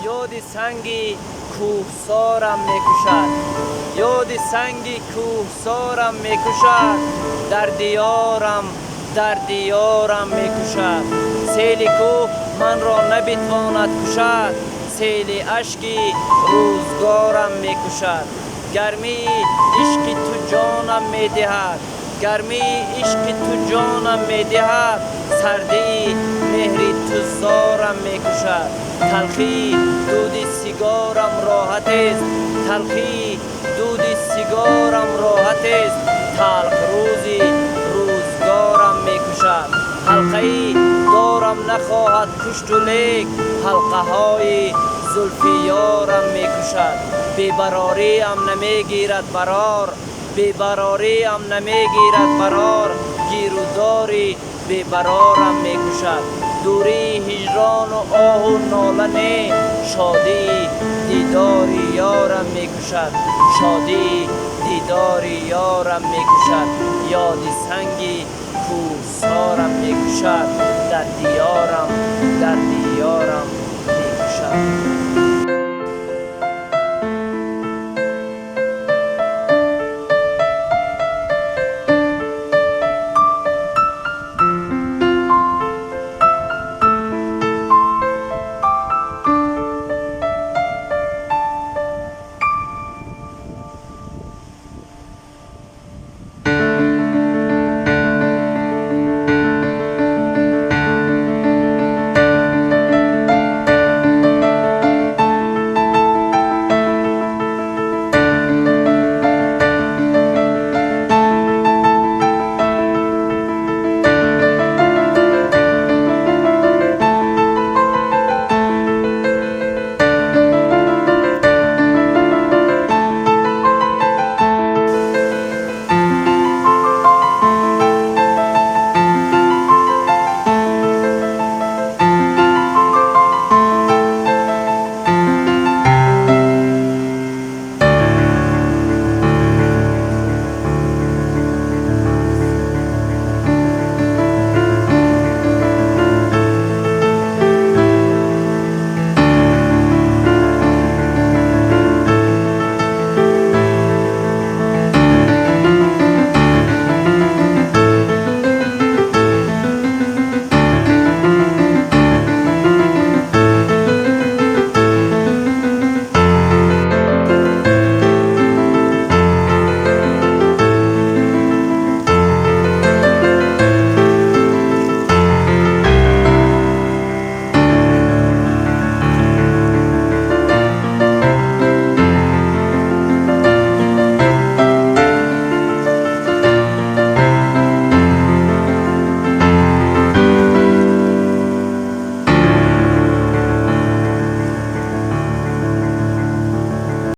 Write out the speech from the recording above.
یاد سنگی کوهسارم میکشد، یاد سنگی کوهسارم میکشد، در دیارم میکشد. سیل کوه من را نبتواند کشد، سیل اشکی روزگارم میکشد. گرمی عشق تو جانم میدهد، گرمی عشق تو جانم میدهد، سردی مهری تو زارم میکشد. تلخی دود سیگارم راحت است، تلخی دود سیگارم راحت است، تلخ روزی روزگارم میکشد. حلقه ای دارم نخواهد کشت و لیک، حلقه های زلف یارم میکشد. بی‌براری هم نمیگیرد برار، بی‌براری هم نمیگیرد برار، گیروداری بی‌برارم میکشد. دوری هجران و آه و ناله، شادی دیداری یارم میکشد، شادی دیداری یارم میکشد. یاد سنگی کوهسارم میکشد، در دیارم